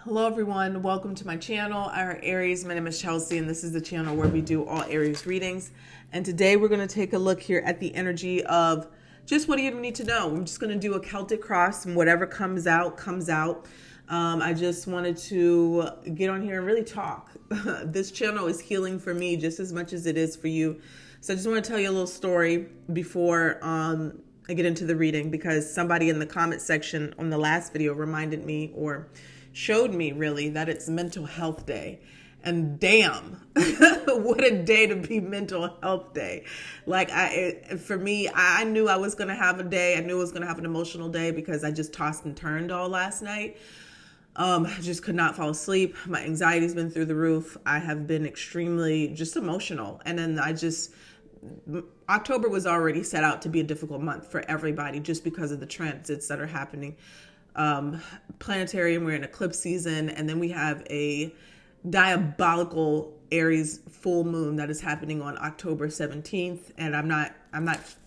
Hello everyone, welcome to my channel, our Aries. My name is Chelsea and this is the channel where we do all Aries readings. And today we're going to take a look here at the energy of just what do you need to know. I'm just going to do a Celtic cross and whatever comes out, comes out. I just wanted to get on here and really talk. This channel is healing for me just as much as it is for you. So I just want to tell you a little story before I get into the reading, because somebody in the comment section on the last video reminded me or showed me really that it's Mental Health Day. And damn, what a day to be Mental Health Day. Like for me, I knew I was going to have a day. I knew I was going to have an emotional day because I just tossed and turned all last night. I just could not fall asleep. My anxiety's been through the roof. I have been extremely just emotional. And then October was already set out to be a difficult month for everybody just because of the transits that are happening. Planetary, and we're in eclipse season, and then we have a diabolical Aries full moon that is happening on October 17th. And I'm not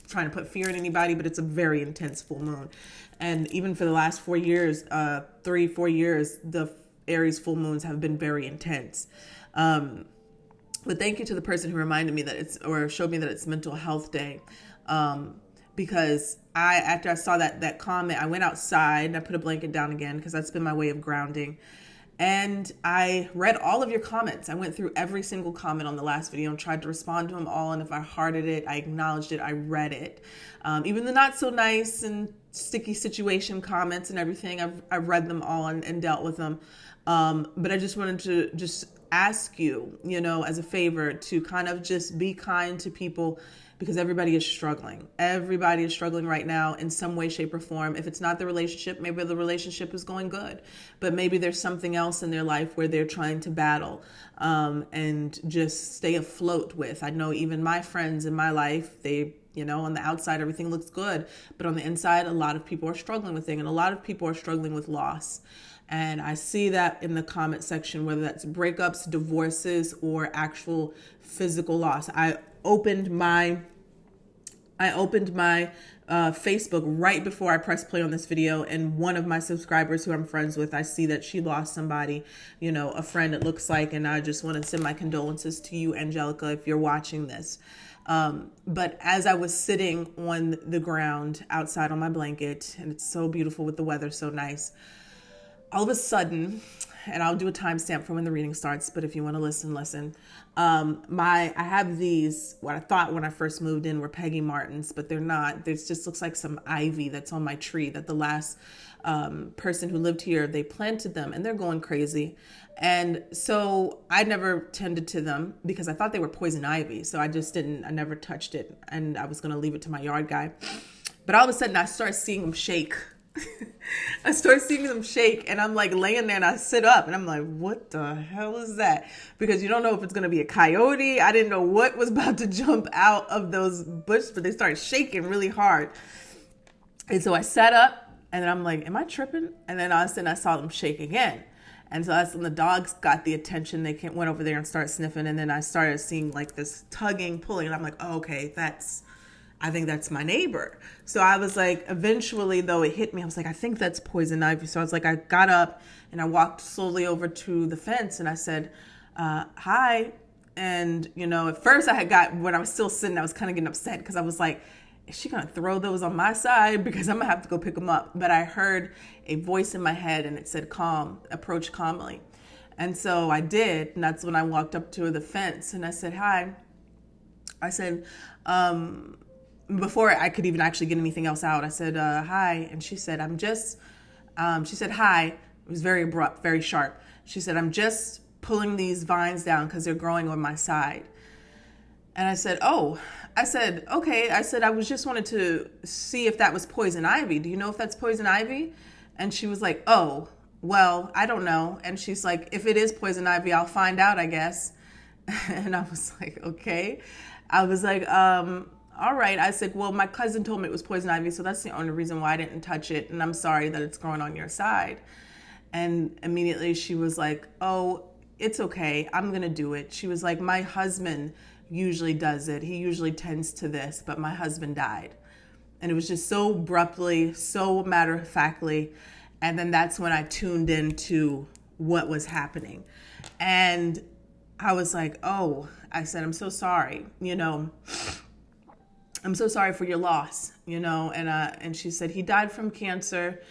trying to put fear in anybody, but it's a very intense full moon. And even for the last 4 years, 3-4 years, the Aries full moons have been very intense. But thank you to the person who reminded me that showed me that it's Mental Health Day. Because after I saw that comment, I went outside and I put a blanket down again because that's been my way of grounding. And I read all of your comments. I went through every single comment on the last video and tried to respond to them all. And if I hearted it, I acknowledged it, I read it. Even the not so nice and sticky situation comments and everything, I've read them all and dealt with them. But I just wanted to just ask you, as a favor to kind of just be kind to people, because everybody is struggling. Everybody is struggling right now in some way, shape, or form. If it's not the relationship, maybe the relationship is going good, but maybe there's something else in their life where they're trying to battle and just stay afloat with. I know even my friends in my life, they, on the outside, everything looks good, but on the inside, a lot of people are struggling with things, and a lot of people are struggling with loss. And I see that in the comment section, whether that's breakups, divorces, or actual physical loss. I opened my Facebook right before I pressed play on this video, and one of my subscribers who I'm friends with, I see that she lost somebody, a friend it looks like, and I just want to send my condolences to you, Angelica, if you're watching this. But as I was sitting on the ground outside on my blanket, and it's so beautiful with the weather so nice, all of a sudden, and I'll do a timestamp for when the reading starts, but if you want to listen. I have these, what I thought when I first moved in were Peggy Martins, but they're not. This just looks like some ivy that's on my tree that the last person who lived here, they planted them, and they're going crazy. And so I never tended to them because I thought they were poison ivy. So I never touched it, and I was going to leave it to my yard guy. But all of a sudden I start seeing them shake. I start seeing them shake, and I'm like laying there, and I sit up and I'm like, what the hell is that? Because you don't know if it's going to be a coyote. I didn't know what was about to jump out of those bushes, but they started shaking really hard. And so I sat up, and then I'm like, am I tripping? And then all of a sudden I saw them shake again. And so that's when the dogs got the attention. They went over there and started sniffing. And then I started seeing like this tugging, pulling, and I'm like, oh, okay, I think that's my neighbor. So I was like, eventually though it hit me, I was like, I think that's poison ivy. So I was like, I got up and I walked slowly over to the fence and I said, hi. And, at first when I was still sitting, I was kind of getting upset because I was like, is she going to throw those on my side? Because I'm going to have to go pick them up. But I heard a voice in my head and it said, calm, approach calmly. And so I did. And that's when I walked up to the fence and I said, hi. I said, before I could even actually get anything else out, I said, hi. And she said, she said, hi. It was very abrupt, very sharp. She said, I'm just pulling these vines down because they're growing on my side. And I said, oh, I said, okay. I said, I was just wanted to see if that was poison ivy. Do you know if that's poison ivy? And she was like, oh, well, I don't know. And she's like, if it is poison ivy, I'll find out, I guess. And I was like, okay. I was like, all right. I said, well, my cousin told me it was poison ivy, so that's the only reason why I didn't touch it. And I'm sorry that it's growing on your side. And immediately she was like, oh, it's okay. I'm going to do it. She was like, my husband usually does it. He usually tends to this, but my husband died. And it was just so abruptly, so matter-of-factly. And then that's when I tuned into what was happening. And I was like, oh, I said, I'm so sorry, I'm so sorry for your loss, and she said he died from cancer,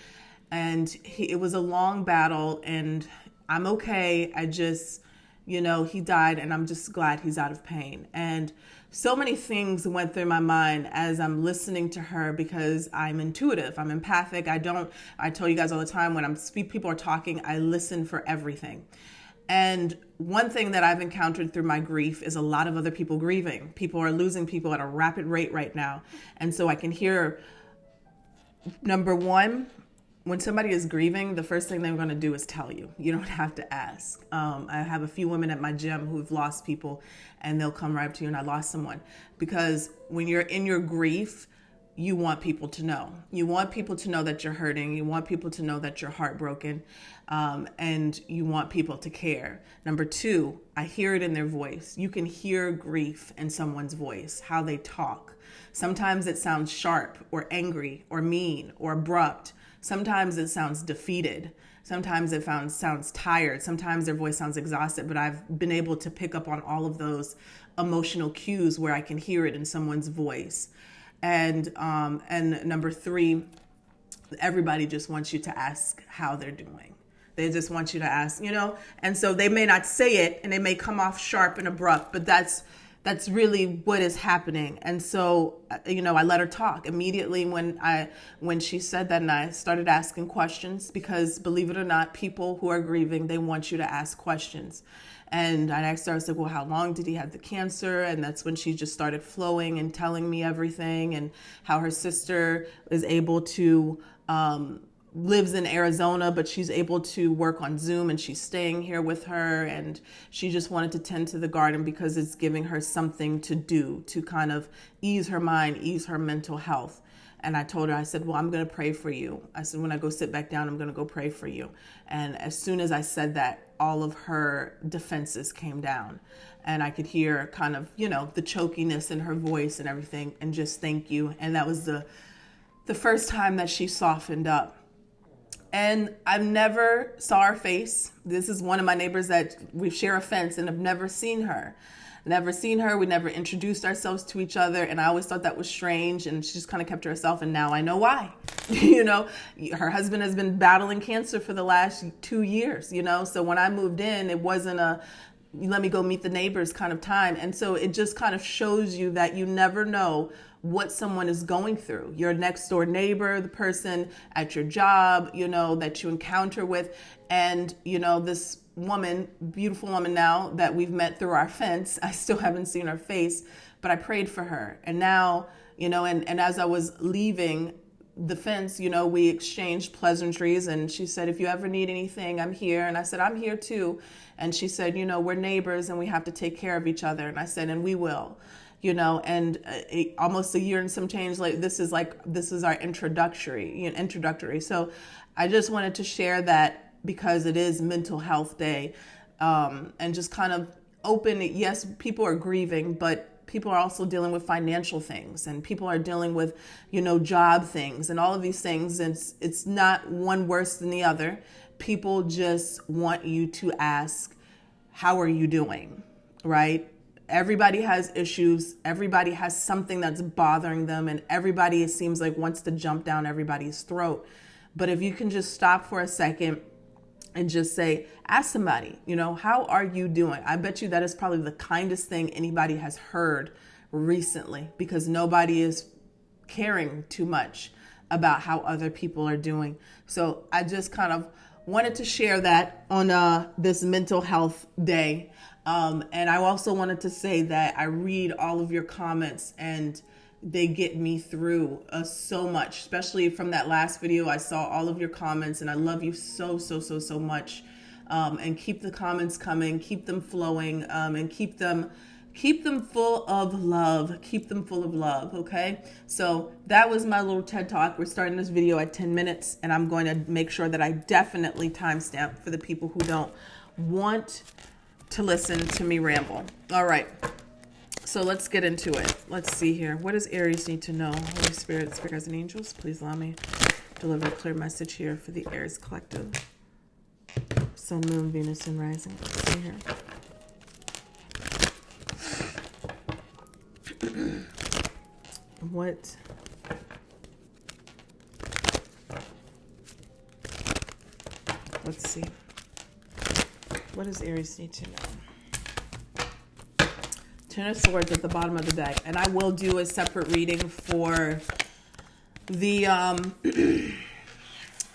and it was a long battle, and I'm okay. I just, he died, and I'm just glad he's out of pain. And so many things went through my mind as I'm listening to her, because I'm intuitive, I'm empathic. I tell you guys all the time, when people are talking, I listen for everything. And one thing that I've encountered through my grief is a lot of other people grieving. People are losing people at a rapid rate right now. And so I can hear, number one, when somebody is grieving, the first thing they're going to do is tell you. You don't have to ask. I have a few women at my gym who've lost people, and they'll come right up to you, and I lost someone. Because when you're in your grief, you want people to know. You want people to know that you're hurting. You want people to know that you're heartbroken. And you want people to care. Number two, I hear it in their voice. You can hear grief in someone's voice, how they talk. Sometimes it sounds sharp or angry or mean or abrupt. Sometimes it sounds defeated. Sometimes it sounds tired. Sometimes their voice sounds exhausted. But I've been able to pick up on all of those emotional cues where I can hear it in someone's voice. And number three, everybody just wants you to ask how they're doing. They just want you to ask, and so they may not say it, and they may come off sharp and abrupt, but that's really what is happening. And so, I let her talk immediately when she said that, and I started asking questions, because believe it or not, people who are grieving, they want you to ask questions. And I asked her, I said, well, how long did he have the cancer? And that's when she just started flowing and telling me everything, and how her sister is able to, lives in Arizona, but she's able to work on Zoom, and she's staying here with her. And she just wanted to tend to the garden because it's giving her something to do to kind of ease her mind, ease her mental health. And I told her, I said, well, I'm going to pray for you. I said, when I go sit back down, I'm going to go pray for you. And as soon as I said that, all of her defenses came down, and I could hear kind of, the chokiness in her voice and everything, and just thank you. And that was the first time that she softened up. And I've never saw her face. This is one of my neighbors that we share a fence, and I've never seen her. We never introduced ourselves to each other. And I always thought that was strange. And she just kind of kept to herself. And now I know why. Her husband has been battling cancer for the last 2 years, So when I moved in, it wasn't a let me go meet the neighbors kind of time. And so it just kind of shows you that you never know what someone is going through. Your next door neighbor, the person at your job, that you encounter with. And, this woman, beautiful woman now that we've met through our fence, I still haven't seen her face, but I prayed for her. And now, and as I was leaving the fence, we exchanged pleasantries, and she said, if you ever need anything, I'm here. And I said, I'm here too. And she said, we're neighbors and we have to take care of each other. And I said, and we will. And almost a year and some change later, this is our introductory. So I just wanted to share that because it is Mental Health Day, and just kind of open. Yes, people are grieving, but people are also dealing with financial things, and people are dealing with, job things and all of these things. And it's not one worse than the other. People just want you to ask, how are you doing? Right? Everybody has issues. Everybody has something that's bothering them, and everybody, it seems like, wants to jump down everybody's throat. But if you can just stop for a second and just say, ask somebody, how are you doing? I bet you that is probably the kindest thing anybody has heard recently, because nobody is caring too much about how other people are doing. So I just kind of wanted to share that on this Mental Health Day. And I also wanted to say that I read all of your comments, and they get me through so much, especially from that last video. I saw all of your comments, and I love you so much. And keep the comments coming, keep them flowing, and keep them full of love. Keep them full of love. Okay. So that was my little TED Talk. We're starting this video at 10 minutes, and I'm going to make sure that I definitely timestamp for the people who don't want to listen to me ramble. All right. So let's get into it. Let's see here. What does Aries need to know? Holy Spirit, Spirits and Angels, please allow me to deliver a clear message here for the Aries collective. Sun, Moon, Venus, and Rising. Let's see here. What? Let's see. What does Aries need to know? Ten of Swords at the bottom of the deck. And I will do a separate reading for the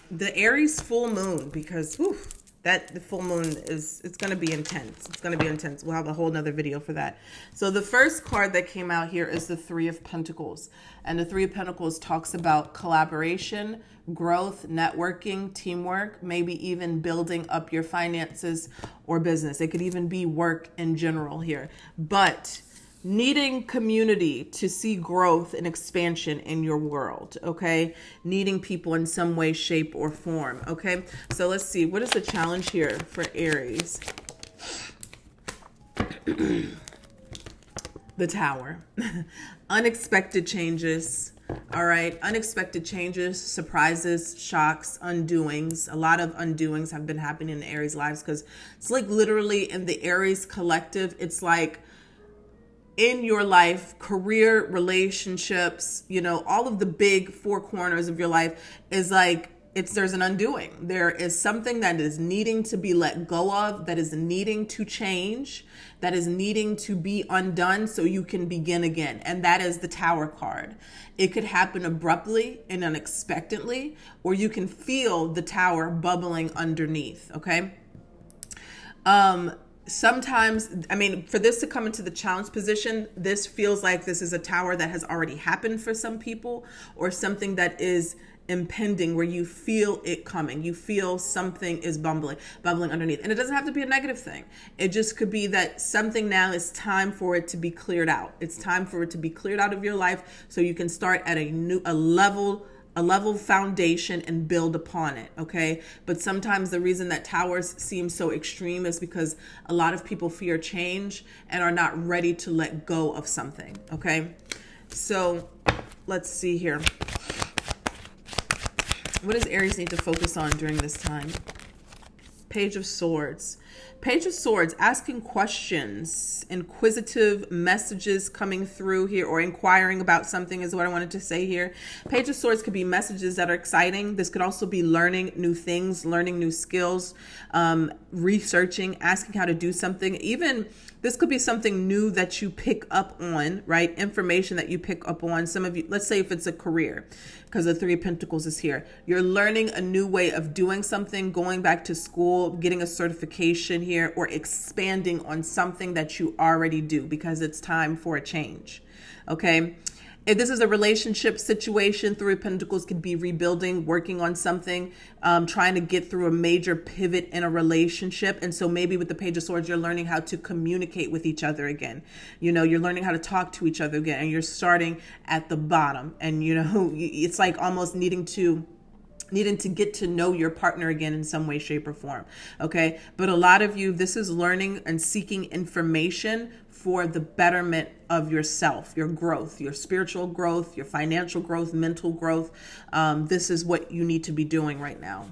the Aries full moon, because whew, the full moon it's going to be intense. It's going to be intense. We'll have a whole nother video for that. So the first card that came out here is the Three of Pentacles. And the Three of Pentacles talks about collaboration, growth, networking, teamwork, maybe even building up your finances or business. It could even be work in general here. But needing community to see growth and expansion in your world, okay? Needing people in some way, shape, or form, okay? So let's see. What is the challenge here for Aries? The Tower. Unexpected changes, all right? Unexpected changes, surprises, shocks, undoings. A lot of undoings have been happening in Aries' lives, because it's like literally in the Aries collective, it's like in your life, career, relationships, you know, all of the big four corners of your life is like, there's an undoing. There is something that is needing to be let go of, that is needing to change, that is needing to be undone so you can begin again. And that is the Tower card. It could happen abruptly and unexpectedly, or you can feel the tower bubbling underneath, okay? Sometimes, I mean, for this to come into the challenge position, this feels like this is a tower that has already happened for some people, or something that is impending, where you feel it coming. You feel something is bubbling underneath. And it doesn't have to be a negative thing. It just could be that something now is time for it to be cleared out. It's time for it to be cleared out of your life so you can start at a level foundation and build upon it, okay? But sometimes the reason that towers seem so extreme is because a lot of people fear change and are not ready to let go of something, okay? So let's see here. What does Aries need to focus on during this time? Page of Swords. Page of Swords, asking questions, inquisitive messages coming through here, or inquiring about something is what I wanted to say here. Page of Swords could be messages that are exciting. This could also be learning new things, learning new skills, researching, asking how to do something. Even this could be something new that you pick up on, right? Information that you pick up on. Some of you, let's say if it's a career, because the Three of Pentacles is here. You're learning a new way of doing something, going back to school, getting a certification here, or expanding on something that you already do because it's time for a change, okay? If this is a relationship situation, Three of Pentacles could be rebuilding, working on something, trying to get through a major pivot in a relationship. And so maybe with the Page of Swords, you're learning how to communicate with each other again. You know, you're learning how to talk to each other again, and you're starting at the bottom. And, you know, it's like almost needing to get to know your partner again in some way, shape, or form. Okay. But a lot of you, this is learning and seeking information for the betterment of yourself, your growth, your spiritual growth, your financial growth, mental growth. This is what you need to be doing right now.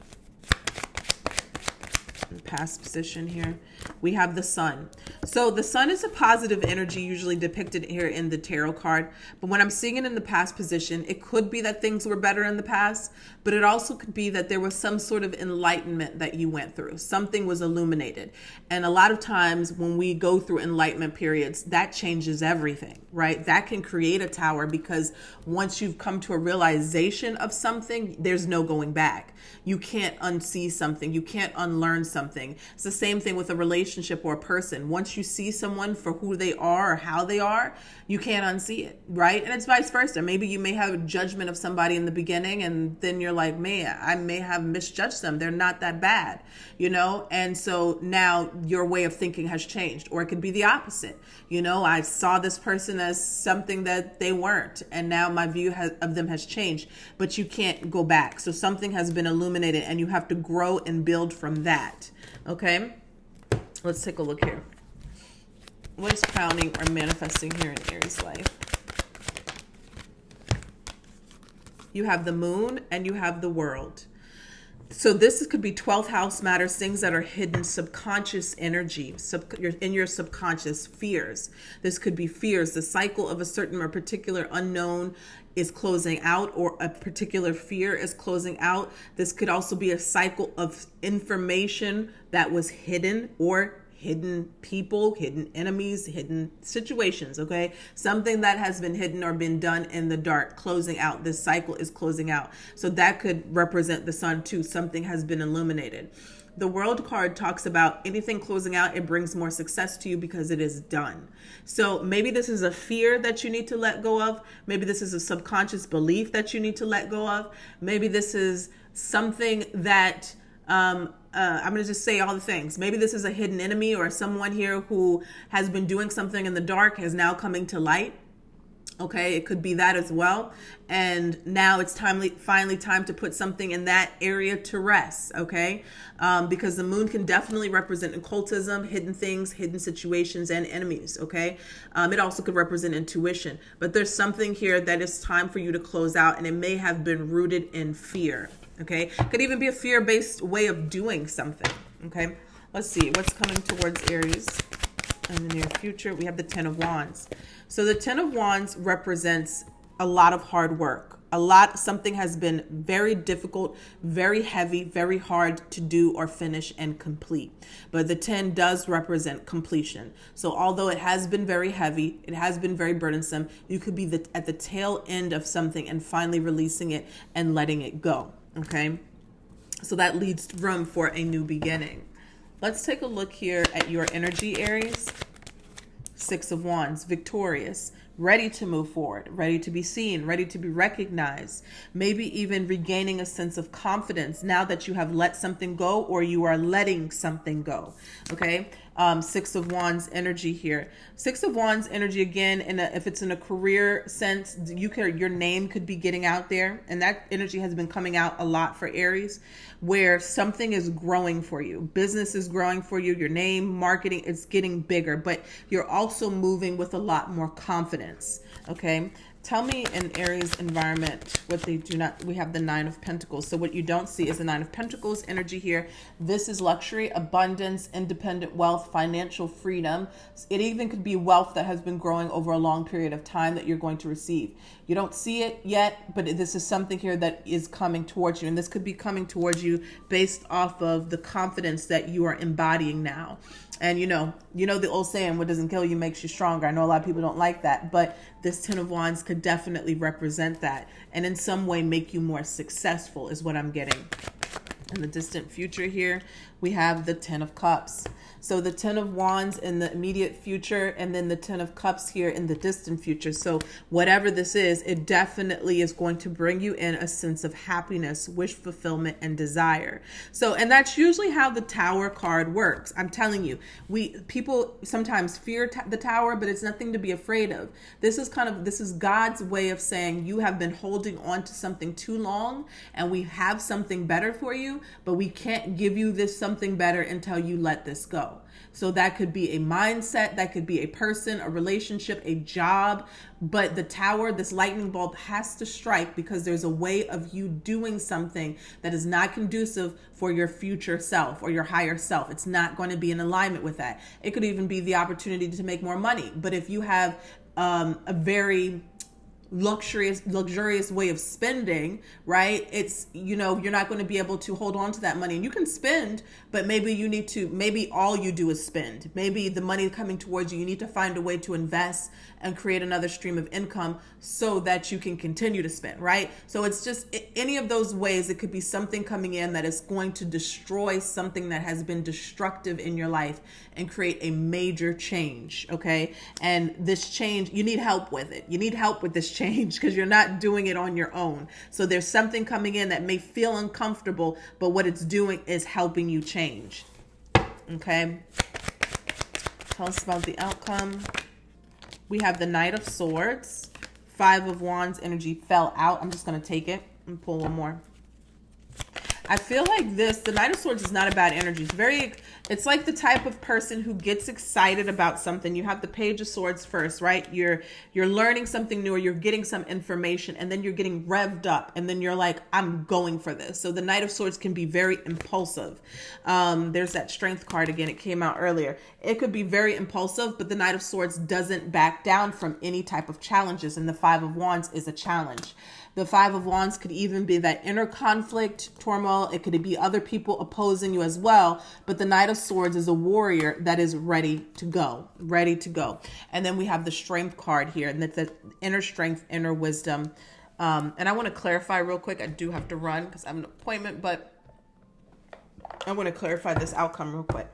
Past position here, we have the Sun. So the Sun is a positive energy, usually depicted here in the tarot card. But when I'm seeing it in the past position, it could be that things were better in the past, but it also could be that there was some sort of enlightenment that you went through. Something was illuminated. And a lot of times when we go through enlightenment periods, that changes everything, right? That can create a tower, because once you've come to a realization of something, there's no going back. You can't unsee something. You can't unlearn something. It's the same thing with a relationship or a person. Once you see someone for who they are or how they are, you can't unsee it, right? And it's vice versa. Maybe you may have a judgment of somebody in the beginning, and then you're like, man, I may have misjudged them. They're not that bad, you know? And so now your way of thinking has changed. Or it could be the opposite. You know, I saw this person as something that they weren't, and now my view of them has changed, but you can't go back. So something has been illuminated, and you have to grow and build from that. Okay, let's take a look here. What is crowning or manifesting here in Aries' life? You have the Moon and you have the World. So this could be 12th house matters, things that are hidden, subconscious energy, in your subconscious, fears. This could be fears. The cycle of a certain or particular unknown is closing out, or a particular fear is closing out. This could also be a cycle of information that was hidden, or hidden people, hidden enemies, hidden situations, okay? Something that has been hidden or been done in the dark, closing out. This cycle is closing out. So that could represent the sun too. Something has been illuminated. The World card talks about anything closing out, it brings more success to you because it is done. So maybe this is a fear that you need to let go of. Maybe this is a subconscious belief that you need to let go of. Maybe this is something that I'm going to just say all the things. Maybe this is a hidden enemy, or someone here who has been doing something in the dark is now coming to light. Okay, it could be that as well. And now it's finally time to put something in that area to rest, okay? Because the moon can definitely represent occultism, hidden things, hidden situations, and enemies, okay? It also could represent intuition. But there's something here that is time for you to close out, and it may have been rooted in fear, okay? Could even be a fear-based way of doing something, okay? Let's see, what's coming towards Aries in the near future? We have the 10 of Wands. So the 10 of Wands represents a lot of hard work. Something has been very difficult, very heavy, very hard to do or finish and complete. But the 10 does represent completion. So although it has been very heavy, it has been very burdensome, you could be at the tail end of something and finally releasing it and letting it go, okay? So that leaves room for a new beginning. Let's take a look here at your energy, Aries. 6 of Wands, victorious, ready to move forward, ready to be seen, ready to be recognized, maybe even regaining a sense of confidence now that you have let something go, or you are letting something go, okay? 6 of Wands energy here. 6 of Wands energy again, if it's in a career sense, your name could be getting out there, and that energy has been coming out a lot for Aries, where something is growing for you. Business is growing for you. Your name, marketing, it's getting bigger, but you're also moving with a lot more confidence, okay? Tell me in Aries environment what they do not. We have the 9 of Pentacles. So what you don't see is the 9 of Pentacles energy here. This is luxury, abundance, independent wealth, financial freedom. It even could be wealth that has been growing over a long period of time that you're going to receive. You don't see it yet, but this is something here that is coming towards you. And this could be coming towards you based off of the confidence that you are embodying now. And you know the old saying, what doesn't kill you makes you stronger. I know a lot of people don't like that, but this 10 of Wands could definitely represent that, and in some way make you more successful is what I'm getting. In the distant future here, we have the 10 of Cups. So the 10 of Wands in the immediate future, and then the 10 of Cups here in the distant future. So whatever this is, it definitely is going to bring you in a sense of happiness, wish fulfillment, and desire. So, and that's usually how the Tower card works. I'm telling you, people sometimes fear the Tower, but it's nothing to be afraid of. This is God's way of saying you have been holding on to something too long, and we have something better for you, but we can't give you this something better until you let this go. So that could be a mindset, that could be a person, a relationship, a job. But the Tower, this lightning bolt, has to strike because there's a way of you doing something that is not conducive for your future self or your higher self. It's not going to be in alignment with that. It could even be the opportunity to make more money. But if you have a very luxurious way of spending, right? It's, you're not going to be able to hold on to that money, and you can spend, but maybe all you do is spend. Maybe the money coming towards you need to find a way to invest and create another stream of income so that you can continue to spend, right? So it's just any of those ways. It could be something coming in that is going to destroy something that has been destructive in your life and create a major change, okay? And this change, you need help with it. You need help with this change because you're not doing it on your own. So there's something coming in that may feel uncomfortable, but what it's doing is helping you change, okay? Tell us about the outcome. We have the Knight of Swords. 5 of Wands energy fell out. I'm just going to take it and pull one more. I feel like the Knight of Swords is not a bad energy. It's like the type of person who gets excited about something. You have the Page of Swords first, right? You're learning something new, or you're getting some information, and then you're getting revved up, and then you're like, I'm going for this. So the Knight of Swords can be very impulsive. There's that Strength card again. It came out earlier. It could be very impulsive, but the Knight of Swords doesn't back down from any type of challenges, and the Five of Wands is a challenge. The Five of Wands could even be that inner conflict, turmoil. It could be other people opposing you as well. But the Knight of Swords is a warrior that is ready to go, ready to go. And then we have the Strength card here, and that's the inner strength, inner wisdom. And I want to clarify real quick. I do have to run because I have an appointment, but I want to clarify this outcome real quick.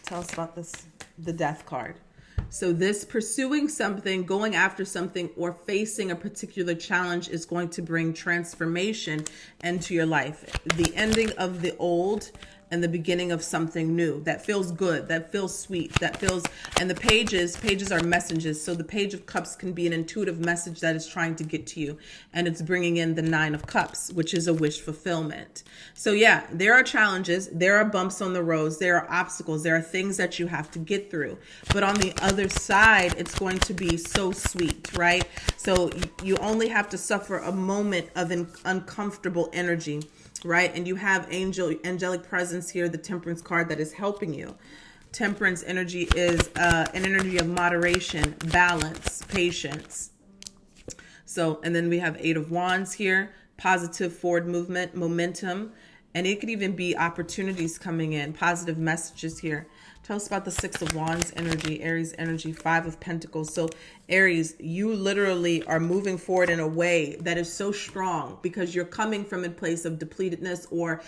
Tell us about the Death card. So this pursuing something, going after something, or facing a particular challenge is going to bring transformation into your life. The ending of the old and the beginning of something new that feels good, that feels sweet, that feels, and the pages are messages. So the Page of Cups can be an intuitive message that is trying to get to you, and it's bringing in the Nine of Cups, which is a wish fulfillment. So yeah, there are challenges, there are bumps on the roads, there are obstacles, there are things that you have to get through. But on the other side, it's going to be so sweet, right? So you only have to suffer a moment of an uncomfortable energy, right? And you have angelic presence here, the Temperance card, that is helping you. Temperance energy is an energy of moderation, balance, patience. So, and then we have Eight of Wands here, positive forward movement, momentum, and it could even be opportunities coming in, positive messages here. Tell us about the Six of Wands energy, Aries energy, Five of Pentacles. So Aries, you literally are moving forward in a way that is so strong because you're coming from a place of depletedness, or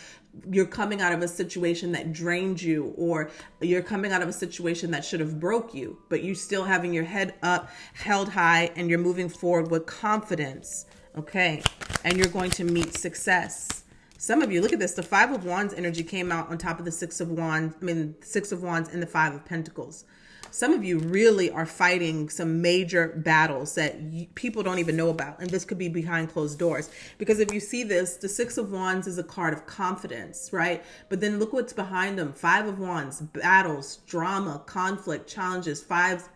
you're coming out of a situation that drained you, or you're coming out of a situation that should have broke you, but you're still having your head up, held high, and you're moving forward with confidence. Okay. And you're going to meet success. Some of you, look at this. The Five of Wands energy came out on top of the Six of Wands. Six of Wands and the Five of Pentacles. Some of you really are fighting some major battles that people don't even know about. And this could be behind closed doors. Because if you see this, the Six of Wands is a card of confidence, right? But then look what's behind them. Five of Wands, battles, drama, conflict, challenges,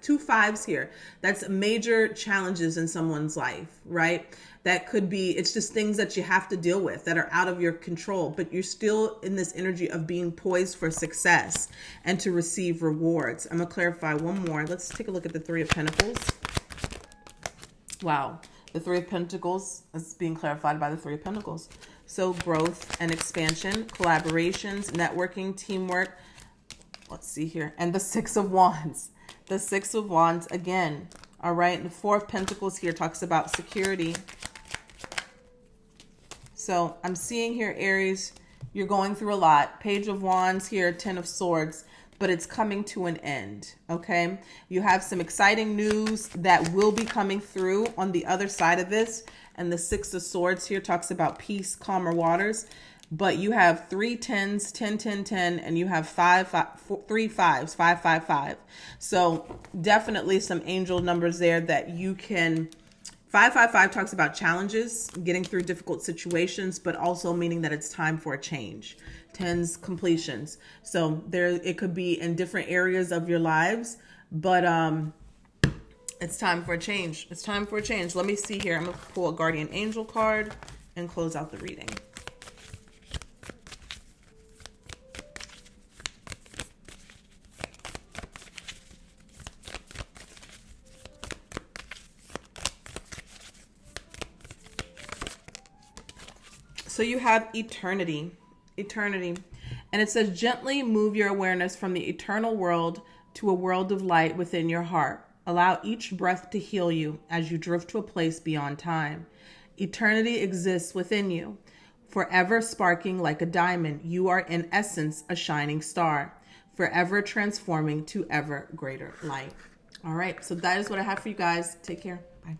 two fives here. That's major challenges in someone's life, right? That could be, it's just things that you have to deal with that are out of your control, but you're still in this energy of being poised for success and to receive rewards. I'm going to clarify one more. Let's take a look at the Three of Pentacles. Wow. The Three of Pentacles is being clarified by the Three of Pentacles. So growth and expansion, collaborations, networking, teamwork. Let's see here. And the Six of Wands. The Six of Wands again. All right. And the Four of Pentacles here talks about security. So I'm seeing here, Aries, you're going through a lot. Page of Wands here, Ten of Swords, but it's coming to an end, okay? You have some exciting news that will be coming through on the other side of this. And the Six of Swords here talks about peace, calmer waters. But you have 3 10s, 10, 10, 10, and you have 3 5s, 5, 5, 5. So definitely some angel numbers there that you can... 555 talks about challenges, getting through difficult situations, but also meaning that it's time for a change. 10s, completions. So there, it could be in different areas of your lives, but it's time for a change. It's time for a change. Let me see here. I'm going to pull a Guardian Angel card and close out the reading. So you have eternity, and it says gently move your awareness from the eternal world to a world of light within your heart. Allow each breath to heal you as you drift to a place beyond time. Eternity exists within you, forever sparking like a diamond. You are in essence a shining star, forever transforming to ever greater light. All right, so that is what I have for you guys. Take care. Bye.